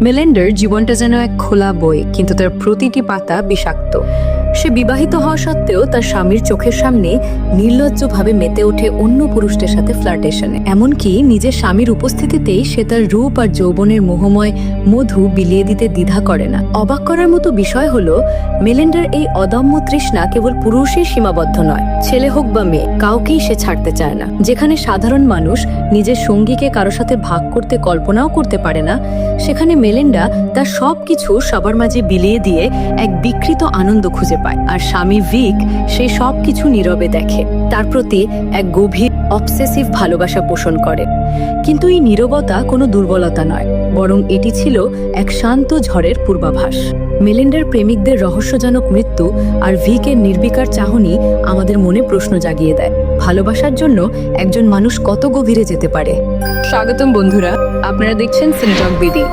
মেলিন্ডার জীবনটা যেন এক খোলা বই, কিন্তু তার প্রতিটি পাতা বিষাক্ত। সে বিবাহিত হওয়া সত্ত্বেও তার স্বামীর চোখের সামনে নির্লজ্জভাবে মেতে ওঠে অন্য পুরুষদের সাথে ফ্লার্টেশনে। এমনকি নিজের স্বামীর উপস্থিতিতেই সে তার রূপ আর যৌবনের মোহময় মধু বিলিয়ে দিতে দ্বিধা করে না। অবাক করার মতো বিষয় হলো, মেলিন্ডার এই অদম্য তৃষ্ণা কেবল পুরুষই সীমাবদ্ধ নয়, ছেলে হোক বা মেয়ে, কাউকেই সে ছাড়তে চায় না। যেখানে সাধারণ মানুষ নিজের সঙ্গীকে কারো সাথে ভাগ করতে কল্পনাও করতে পারে না, সেখানে মেলিন্ডা তার সবকিছু সবার মাঝে বিলিয়ে দিয়ে এক বিকৃত আনন্দ খুঁজে পায়। আর স্বামী ভিক সেই সবকিছু নীরবে দেখে, তার প্রতি এক গভীর অবসেসিভ ভালোবাসা পোষণ করে। কিন্তু এই নীরবতা কোনো দুর্বলতা নয়, বরং এটি ছিল এক শান্ত ঝড়ের পূর্বাভাস। মেলিন্ডার প্রেমিকদের রহস্যজনক মৃত্যু আর ভিকের নির্বিকার চাহনি আমাদের মনে প্রশ্ন জাগিয়ে দেয়, ভালোবাসার জন্য একজন মানুষ কত গভীরে যেতে পারে। স্বাগতম বন্ধুরা, আপনারা দেখছেন সিনেটক বিডি।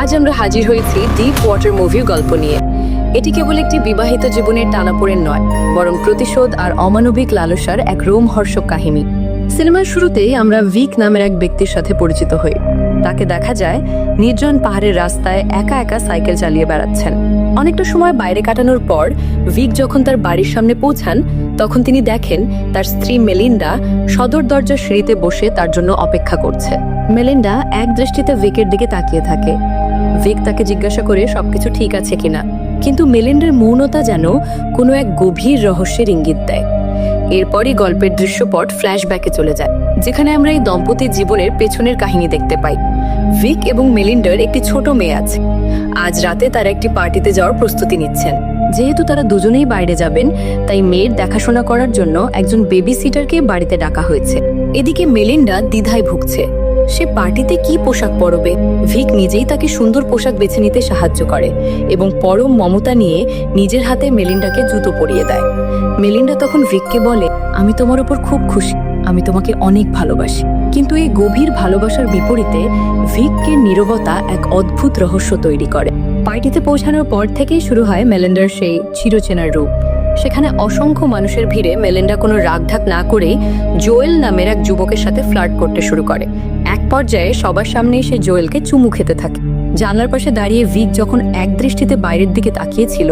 আজ আমরা হাজির হয়েছি ডিপ ওয়াটার মুভির গল্প নিয়ে। এটি কেবল একটি বিবাহিত জীবনের টানাপোড়েন নয়, বরং প্রতিশোধ আর অমানবিক লালসার এক রোমহর্ষক কাহিনী। সিনেমার শুরুতেই আমরা ভিক নামের এক ব্যক্তির সাথে পরিচিত হই। তাকে দেখা যায় নির্জন পাহাড়ের রাস্তায় একা একা সাইকেল চালিয়ে বেড়াচ্ছেন। অনেকটা সময় বাইরে কাটানোর পর ভিক যখন তার বাড়ির সামনে পৌঁছান, তখন তিনি দেখেন তার স্ত্রী মেলিন্ডা সদর দরজার সিঁড়িতে বসে তার জন্য অপেক্ষা করছে। মেলিন্ডা এক দৃষ্টিতে ভিকের দিকে তাকিয়ে থাকে। ভিক তাকে জিজ্ঞাসা করে সবকিছু ঠিক আছে কিনা, কিন্তু মেলিন্ডার মৌনতা যেন কোনো এক গভীর রহস্যের ইঙ্গিত দেয়। এরপরই গল্পের দৃশ্যপট ফ্ল্যাশব্যাকে চলে যায়, যেখানে আমরা এই দম্পতির জীবনের পেছনের কাহিনী দেখতে পাই। ভিক এবং মেলিন্ডার একটি ছোট মেয়ে আছে। আজ রাতে তারা একটি পার্টিতে যাওয়ার প্রস্তুতি নিচ্ছেন। যেহেতু তারা দুজনেই বাইরে যাবেন, তাই মেয়ের দেখাশোনা করার জন্য একজন বেবি সিটারকে বাড়িতে ডাকা হয়েছে। এদিকে মেলিন্ডা দ্বিধায় ভুগছে, সে পার্টিতে কি পোশাক পরবে। ভিক নিজেই তাকে সুন্দর পোশাক বেছে নিতে সাহায্য করে এবং পরম মমতা নিয়ে নিজের হাতে মেলিন্ডাকে জুতো পরিয়ে দেয়। মেলিন্ডা তখন ভিককে বলে, আমি তোমার উপর খুব খুশি, আমি তোমাকে অনেক ভালোবাসি। কিন্তু এই গভীর ভালোবাসার বিপরীতে ভিকের নীরবতা এক অদ্ভুত রহস্য তৈরি করে। পার্টিতে পৌঁছানোর পর থেকেই শুরু হয় মেলিন্ডার সেই চিরচেনার রূপ। সেখানে অসংখ্য মানুষের ভিড়ে মেলিন্ডা কোনো রাগঢাক না করেই জোয়েল নামের এক যুবকের সাথে ফ্লার্ট করতে শুরু করে। এক পর্যায়ে সবার সামনেই সে জোয়েলকে চুমু খেতে থাকে। জানলার পাশে দাঁড়িয়ে ভিক যখন এক দৃষ্টিতে বাইরের দিকে তাকিয়েছিল,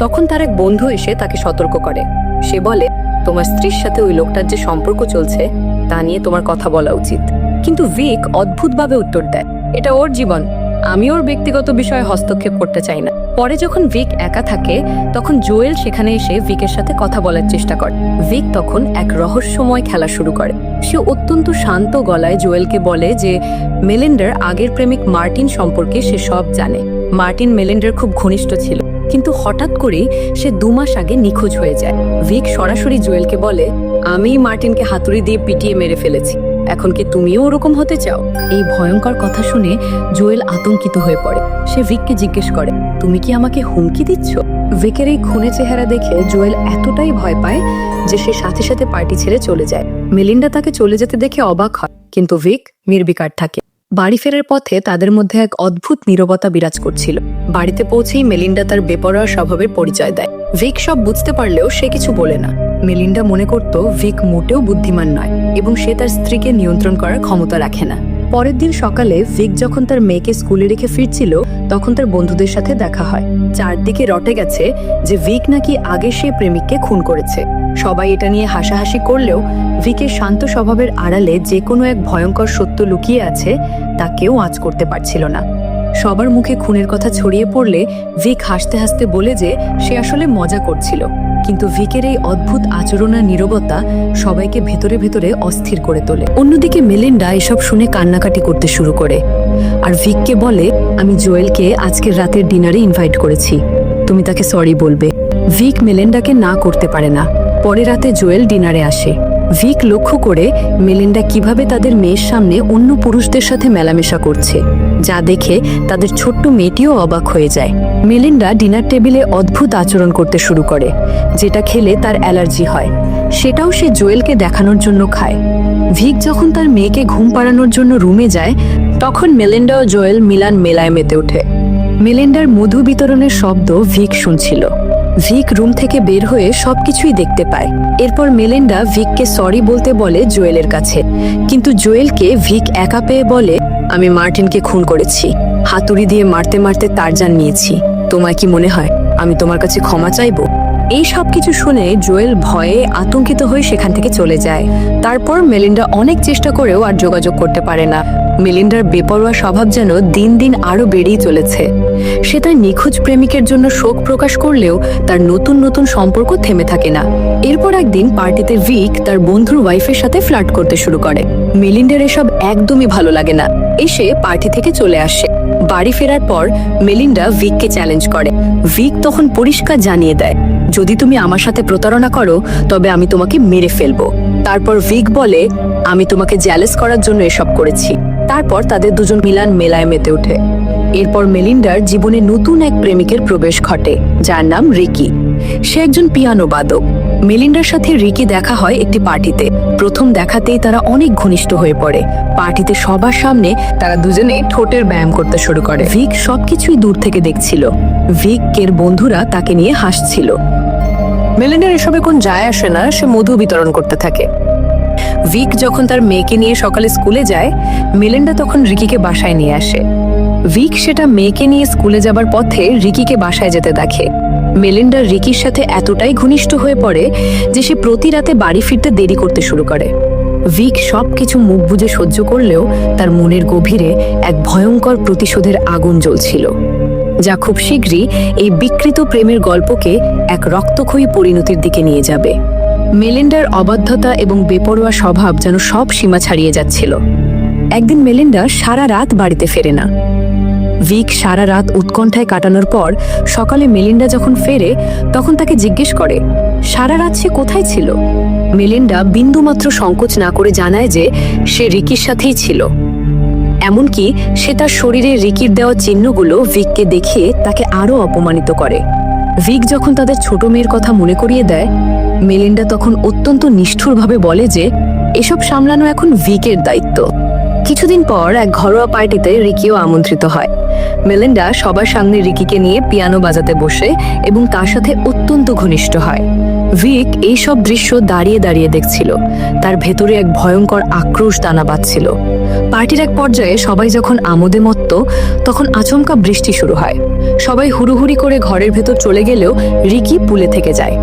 তখন তার এক বন্ধু এসে তাকে সতর্ক করে। সে বলে, তোমার স্ত্রীর সাথে ওই লোকটার যে সম্পর্ক চলছে তা নিয়ে তোমার কথা বলা উচিত। কিন্তু ভিক অদ্ভুতভাবে উত্তর দেয়, এটা ওর জীবন, আমি ওর ব্যক্তিগত বিষয়ে হস্তক্ষেপ করতে চাই না। পরে যখন ভিক একা থাকে, তখন জোয়েল সেখানে এসে ভিকের সাথে কথা বলার চেষ্টা করে। ভিক তখন এক রহস্যময় খেলা শুরু করে। সে অত্যন্ত শান্ত গলায় জোয়েলকে বলে যে মেলিন্ডার আগের প্রেমিক মার্টিন সম্পর্কে সে সব জানে। মার্টিন মেলিন্ডার খুব ঘনিষ্ঠ ছিল, কিন্তু হঠাৎ করেই সে 2 মাস আগে নিখোঁজ হয়ে যায়। ভিক সরাসরি জোয়েলকে বলে, আমি মার্টিনকে হাতুড়ি দিয়ে পিটিয়ে মেরে ফেলেছি, এখন কি তুমিও ওরকম হতে চাও? এই ভয়ঙ্কর কথা শুনে জোয়েল আতঙ্কিত হয়ে পড়ে। সে ভিককে জিজ্ঞেস করে, তুমি কি আমাকে হুমকি দিচ্ছ? ভিকের এই খুনে চেহারা দেখে জোয়েল এতটাই ভয় পায় যে সে সাথে সাথে পার্টি ছেড়ে চলে যায়। মেলিন্ডা তাকে চলে যেতে দেখে অবাক হয়, কিন্তু ভিক নির্বিকার থাকে। বাড়ি ফেরার পথে তাদের মধ্যে এক অদ্ভুত নীরবতা বিরাজ করছিল। বাড়িতে পৌঁছেই মেলিন্ডা তার বেপরোয়া স্বভাবের পরিচয় দেয়। ভিক সব বুঝতে পারলেও সে কিছু বলে না। মেলিন্ডা মনে করত ভিক মোটেও বুদ্ধিমান নয় এবং সে তার স্ত্রীকে নিয়ন্ত্রণ করার ক্ষমতা রাখে না। পরের দিন সকালে ভিক যখন তার মেয়েকে স্কুলে রেখে ফিরছিল, তখন তার বন্ধুদের সাথে দেখা হয়। চারদিকে রটে গেছে যে ভিক নাকি আগে সে প্রেমিককে খুন করেছে। সবাই এটা নিয়ে হাসাহাসি করলেও ভিকের শান্ত স্বভাবের আড়ালে যে কোনো এক ভয়ঙ্কর সত্য লুকিয়ে আছে, তা কেউ আঁচ করতে পারছিল না। সবার মুখে খুনের কথা ছড়িয়ে পড়লে ভিক হাসতে হাসতে বলে যে সে আসলে মজা করছিল। কিন্তু ভিকের এই অদ্ভুত আচরণ আর নীরবতা সবাইকে ভেতরে ভেতরে অস্থির করে তোলে। অন্যদিকে মেলিন্ডা এসব শুনে কান্নাকাটি করতে শুরু করে আর ভিককে বলে, আমি জোয়েলকে আজকের রাতের ডিনারে ইনভাইট করেছি, তুমি তাকে সরি বলবে। ভিক মেলিন্ডাকে না করতে পারে না। পরে রাতে জোয়েল ডিনারে আসে। ভিক লক্ষ্য করে মেলিন্ডা কিভাবে তাদের মেয়ের সামনে অন্য পুরুষদের সাথে মেলামেশা করছে, যা দেখে তাদের ছোট্ট মেয়েটিও অবাক হয়ে যায়। মেলিন্ডা ডিনার টেবিলে অদ্ভুত আচরণ করতে শুরু করে, যেটা খেলে তার অ্যালার্জি হয়। সেটাও সে জোয়েলকে দেখানোর জন্য খায়। ভিক যখন তার মেয়েকে ঘুম পাড়ানোর জন্য রুমে যায়, তখন মেলিন্ডা ও জোয়েল মিলান মেলায় মেতে ওঠে। মেলিন্ডার মধু বিতরণের শব্দ ভিক শুনছিল। ভিক রুম থেকে বের হয়ে সবকিছুই দেখতে পায়। এরপর মেলিন্ডা ভিককে সরি বলতে বলে জোয়েলের কাছে, কিন্তু জোয়েলকে ভিক একা পেয়ে বলে, আমি মার্টিনকে খুন করেছি। হাতুড়ি দিয়ে মারতে মারতে তার জান নিয়েছি। তোমার কি মনে হয় আমি তোমার কাছে ক্ষমা চাইবো? এই সব কিছু শুনে জোয়েল ভয়ে আতঙ্কিত হয়ে সেখান থেকে চলে যায়। তারপর মেলিন্ডা অনেক চেষ্টা করেও আর যোগাযোগ করতে পারে না। মেলিন্ডার বেপরোয়া স্বভাব যেন দিন দিন আরো বেড়েই চলেছে। সে তার নিখোঁজ প্রেমিকের জন্য শোক প্রকাশ করলেও তার নতুন নতুন সম্পর্ক থেমে থাকে না। এরপর একদিন পার্টিতে ভিক তার বন্ধুর ওয়াইফের সাথে ফ্লার্ট করতে শুরু করে। মেলিন্ডার এসব একদমই ভালো লাগে না। এসে পার্টি থেকে চলে আসে। বাড়ি ফেরার পর মেলিন্ডা ভিককে চ্যালেঞ্জ করে। ভিক তখন পরিষ্কার জানিয়ে দেয়, যদি তুমি আমার সাথে প্রতারণা করো তবে আমি তোমাকে মেরে ফেলবো। তারপর ভিক বলে, আমি তোমাকে জ্যালেস করার জন্য এসব করেছি। তারপর তাদের দুজন মিলান মেলায় মেতে ওঠে। এরপর মেলিন্ডার জীবনে নতুন এক প্রেমিকের প্রবেশ ঘটে, যার নাম রিকি। সে একজন পিয়ানো বাদক। মেলিন্ডার সাথে রিকি দেখা হয় একটি পার্টিতে। প্রথম দেখাতেই তারা অনেক ঘনিষ্ঠ হয়ে পড়ে। পার্টিতে সবার সামনে তারা দুজনে ঠোঁটের ব্যায়াম করতে শুরু করে। ভিক সবকিছুই দূর থেকে দেখছিল। ভিকের বন্ধুরা তাকে নিয়ে হাসছিল। মেলিন্ডার এসবে কোন যায় আসে না, সে মধু বিতরণ করতে থাকে। ভিক যখন তার মেয়েকে নিয়ে সকালে স্কুলে যায়, মেলিন্ডা তখন রিকিকে বাসায় নিয়ে আসে। ভিক সেটা মেয়েকে নিয়ে স্কুলে যাবার পথে রিকিকে বাসায় যেতে দেখে। মেলিন্ডা রিকির সাথে এতটাই ঘনিষ্ঠ হয়ে পড়ে যে সে প্রতি রাতে বাড়ি ফিরতে দেরি করতে শুরু করে। ভিক সবকিছু মুখ বুজে সহ্য করলেও তার মনের গভীরে এক ভয়ঙ্কর প্রতিশোধের আগুন জ্বলছিল, যা খুব শীঘ্রই এই বিকৃত প্রেমের গল্পকে এক রক্তক্ষয়ী পরিণতির দিকে নিয়ে যাবে। মেলিন্ডার অবাধ্যতা এবং বেপরোয়া স্বভাব যেন সব সীমা ছাড়িয়ে যাচ্ছিল। একদিন মেলিন্ডা সারা রাত বাড়িতে ফেরে না। ভিক সারা রাত উৎকণ্ঠায় কাটানোর পর সকালে মেলিন্ডা যখন ফেরে তখন তাকে জিজ্ঞেস করে, সারা রাত সে কোথায় ছিল? মেলিন্ডা বিন্দুমাত্র সংকোচ না করে জানায় যে সে রিকির সাথেই ছিল। এমনকি সে তার শরীরে রিকির দেওয়া চিহ্নগুলো ভিককে দেখিয়ে তাকে আরো অপমানিত করে। ভিক যখন তাদের ছোট মেয়ের কথা মনে করিয়ে দেয়, মেলিন্ডা তখন অত্যন্ত নিষ্ঠুরভাবে বলে যে এসব সামলানো এখন ভিকের দায়িত্ব। কিছুদিন পর এক ঘরোয়া পার্টিতে রিকিও আমন্ত্রিত হয়। মেলিন্ডা সবার সামনে রিকিকে নিয়ে পিয়ানো বাজাতে বসে এবং তার সাথে অত্যন্ত ঘনিষ্ঠ হয়। ভিক এইসব দৃশ্য দাঁড়িয়ে দাঁড়িয়ে দেখছিল। তার ভেতরে এক ভয়ঙ্কর আক্রোশ দানা বাঁধছিল। পার্টির এক পর্যায়ে সবাই যখন আমোদে মত্ত, তখন আচমকা বৃষ্টি শুরু হয়। সবাই হুড়ুহুড়ি করে ঘরের ভেতর চলে গেলেও রিকি পুলে থেকে যায়।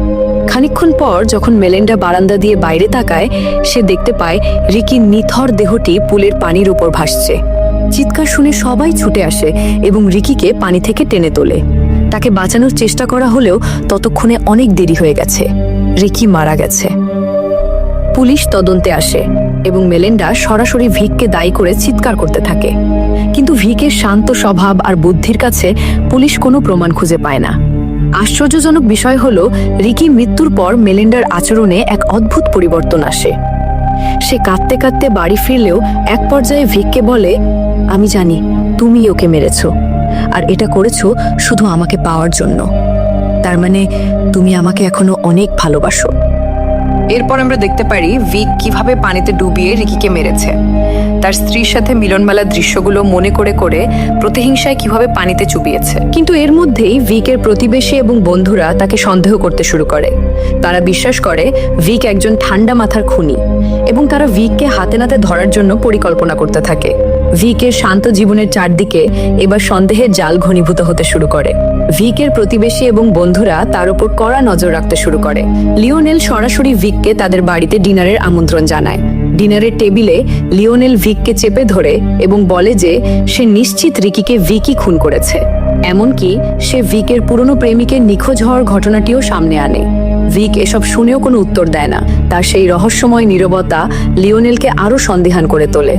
খানিকক্ষণ পর যখন মেলিন্ডা বারান্দা দিয়ে বাইরে তাকায়, সে দেখতে পায় রিকির নিথর দেহটি পুলের পানির উপর ভাসছে। চিৎকার শুনে সবাই ছুটে আসে এবং রিকিকে পানি থেকে টেনে তোলে। তাকে বাঁচানোর চেষ্টা করা হলেও ততক্ষণে অনেক দেরি হয়ে গেছে। রিকি মারা গেছে। পুলিশ তদন্তে আসে এবং মেলিন্ডা সরাসরি ভিককে দায়ী করে চিৎকার করতে থাকে। কিন্তু ভিকের শান্ত স্বভাব আর বুদ্ধির কাছে পুলিশ কোনো প্রমাণ খুঁজে পায় না। আশ্চর্যজনক বিষয় হলো, রিকি মৃত্যুর পর মেলিন্ডার আচরণে এক অদ্ভুত পরিবর্তন আসে। সে কাঁদতে কাঁদতে বাড়ি ফিরলেও এক পর্যায়ে ভিককে বলে, আমি জানি তুমি ওকে মেরেছ, আর এটা করেছো শুধু আমাকে পাওয়ার জন্য। তার মানে তুমি আমাকে এখনো অনেক ভালোবাসো। এরপর আমরা দেখতে পারি ভিক কিভাবে পানিতে ডুবিয়ে রিকিকে মেরেছে। তার স্ত্রীর সাথে মিলনমেলার দৃশ্যগুলো মনে করে করে প্রতিহিংসায় কিভাবে পানিতে চুবিয়েছে। কিন্তু এর মধ্যেই ভিকের প্রতিবেশী এবং বন্ধুরা তাকে সন্দেহ করতে শুরু করে। তারা বিশ্বাস করে ভিক একজন ঠান্ডা মাথার খুনি এবং তারা ভিককে হাতে নাতে ধরার জন্য পরিকল্পনা করতে থাকে। ভিকের শান্ত জীবনের চারদিকে এবার সন্দেহের জাল ঘনীভূত হতে শুরু করে। ভিকের প্রতিবেশী এবং বন্ধুরা তার উপর কড়া নজর রাখতে শুরু করে। লিওনেল সরাসরি ভিককে তাদের বাড়িতে ডিনারের আমন্ত্রণ জানায়। ডিনারের টেবিলে লিওনেল ভিককে চেপে ধরে এবং বলে যে সে নিশ্চিত রিকিকে ভিকই খুন করেছে। এমনকি সে ভিকের পুরনো প্রেমিকের নিখোঁজ হওয়ার ঘটনাটিও সামনে আনে। ভিক এসব শুনেও কোনো উত্তর দেয় না। তার সেই রহস্যময় নীরবতা লিওনেলকে আরো সন্দিহান করে তোলে।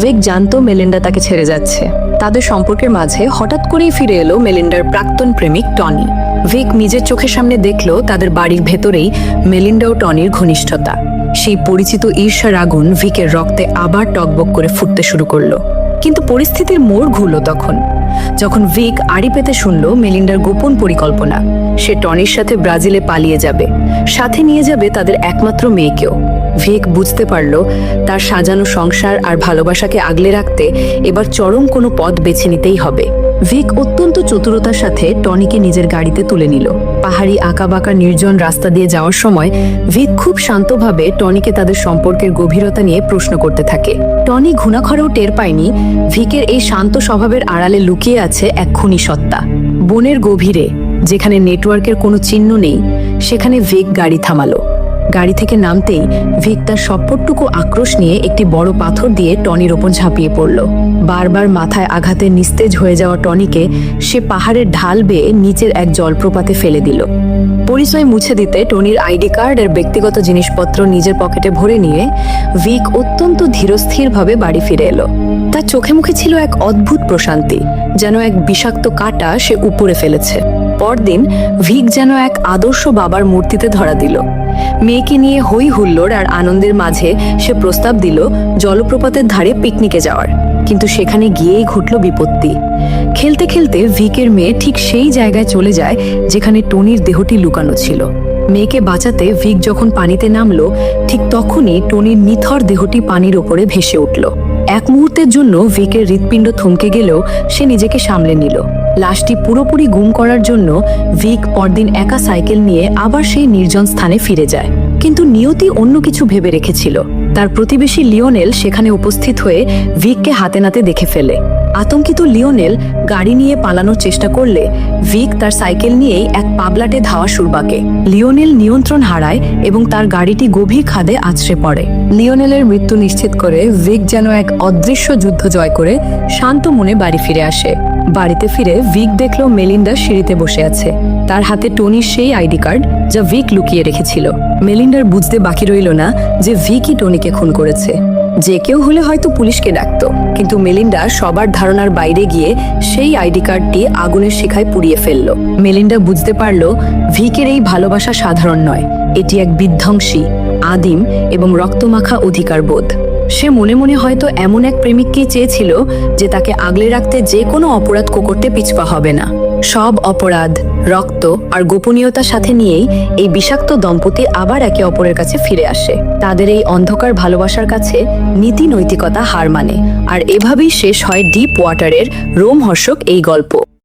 ভিক জানতো মেলিন্ডা তাকে ছেড়ে যাচ্ছে। তাদের সম্পর্কের মাঝে হঠাৎ করেই ফিরে এলো মেলিন্ডার প্রাক্তন প্রেমিক টনি। ভিক নিজের চোখের সামনে দেখলো তাদের বাড়ির ভেতরেই মেলিন্ডা ও টনির ঘনিষ্ঠতা। সেই পরিচিত ঈর্ষার আগুন ভিকের রক্তে আবার টকবক করে ফুটতে শুরু করলো। কিন্তু পরিস্থিতির মোড় ঘুরল তখন, যখন ভিক আড়ি পেতে শুনল মেলিন্ডার গোপন পরিকল্পনা। সে টনির সাথে ব্রাজিলে পালিয়ে যাবে, সাথে নিয়ে যাবে তাদের একমাত্র মেয়েকেও। ভিক বুঝতে পারল তার সাজানো সংসার আর ভালোবাসাকে আগলে রাখতে এবার চরম কোনো পথ বেছে নিতেই হবে। ভিক অত্যন্ত চতুরতার সাথে টনিকে নিজের গাড়িতে তুলে নিল। পাহাড়ি আঁকাবাঁকা নির্জন রাস্তা দিয়ে যাওয়ার সময় ভিক খুব শান্তভাবে টনিকে তাদের সম্পর্কের গভীরতা নিয়ে প্রশ্ন করতে থাকে। টনি ঘুণাক্ষরেও টের পায়নি ভিকের এই শান্ত স্বভাবের আড়ালে লুকিয়ে আছে এক খুনি সত্তা। বনের গভীরে, যেখানে নেটওয়ার্কের কোনো চিহ্ন নেই, সেখানে ভিক গাড়ি থামালো। গাড়ি থেকে নামতেই ভিক তার সবটুকু আক্রোশ নিয়ে একটি বড় পাথর দিয়ে টনির ওপর ঝাঁপিয়ে পড়ল। বারবার মাথায় আঘাতে নিস্তেজ হয়ে যাওয়া টনিকে সে পাহাড়ের ঢাল বেয়ে নিচের এক জলপ্রপাতে ফেলে দিল। পরিচয় মুছে দিতে টনির আইডি কার্ড আর ব্যক্তিগত জিনিসপত্র নিজের পকেটে ভরে নিয়ে ভিক অত্যন্ত ধীরস্থিরভাবে বাড়ি ফিরে এলো। তার চোখে মুখে ছিল এক অদ্ভুত প্রশান্তি, যেন এক বিষাক্ত কাঁটা সে উপরে ফেলেছে। পরদিন ভিক যেন এক আদর্শ বাবার মূর্তিতে ধরা দিল। মেয়েকে নিয়ে হই হুল্লোড় আর আনন্দের মাঝে সে প্রস্তাব দিল জলপ্রপাতের ধারে পিকনিকে যাওয়ার। কিন্তু সেখানে গিয়েই ঘটল বিপত্তি। খেলতে খেলতে ভিকের মেয়ে ঠিক সেই জায়গায় চলে যায় যেখানে টনির দেহটি লুকানো ছিল। মেয়েকে বাঁচাতে ভিক যখন পানিতে নামলো, ঠিক তখনই টনির নিথর দেহটি পানির ওপরে ভেসে উঠল। এক মুহূর্তের জন্য ভিকের হৃৎপিণ্ড থমকে গেলেও সে নিজেকে সামলে নিল। লাশটি পুরোপুরি গুম করার জন্য ভিক পরদিন একা সাইকেল নিয়ে আবার সেই নির্জন স্থানে ফিরে যায়। কিন্তু নিয়তি অন্য কিছু ভেবে রেখেছিল। তার প্রতিবেশী লিওনেল সেখানে উপস্থিত হয়ে ভিককে হাতে নাতে দেখে ফেলে। আতঙ্কিত লিওনেল গাড়ি নিয়ে পালানোর চেষ্টা করলে ভিক তার সাইকেল নিয়েই এক পাবলাটে ধাওয়া শুরু বাঁকে। লিওনেল নিয়ন্ত্রণ হারায় এবং তার গাড়িটি গভীর খাদে আছড়ে পড়ে। লিওনেলের মৃত্যু নিশ্চিত করে ভিক যেন এক অদৃশ্য যুদ্ধ জয় করে শান্ত মনে বাড়ি ফিরে আসে। বাড়িতে ফিরে ভিক দেখল মেলিন্ডা সিঁড়িতে বসে আছে। তার হাতে টনির সেই আইডি কার্ড যা ভিক লুকিয়ে রেখেছিল। মেলিন্ডার বুঝতে বাকি রইল না যে ভিকই টনিকে খুন করেছে। যে কেউ হলে হয়তো পুলিশকে ডাকত, কিন্তু মেলিন্ডা সবার ধারণার বাইরে গিয়ে সেই আইডি কার্ডটি আগুনের শিখায় পুড়িয়ে ফেলল। মেলিন্ডা বুঝতে পারল ভিকের এই ভালোবাসা সাধারণ নয়, এটি এক বিধ্বংসী, আদিম এবং রক্তমাখা অধিকার বোধ। সে মনে মনে হয়তো এমন এক প্রেমিককেই চেয়েছিল যে তাকে আগলে রাখতে যে কোনো অপরাধ করতে পিছপা হবে না। সব অপরাধ, রক্ত আর গোপনীয়তার সাথে নিয়েই এই বিষাক্ত দম্পতি আবার একে অপরের কাছে ফিরে আসে। তাদের এই অন্ধকার ভালোবাসার কাছে নীতি নৈতিকতা হার মানে, আর এভাবেই শেষ হয় ডিপ ওয়াটারের রোমহর্ষক এই গল্প।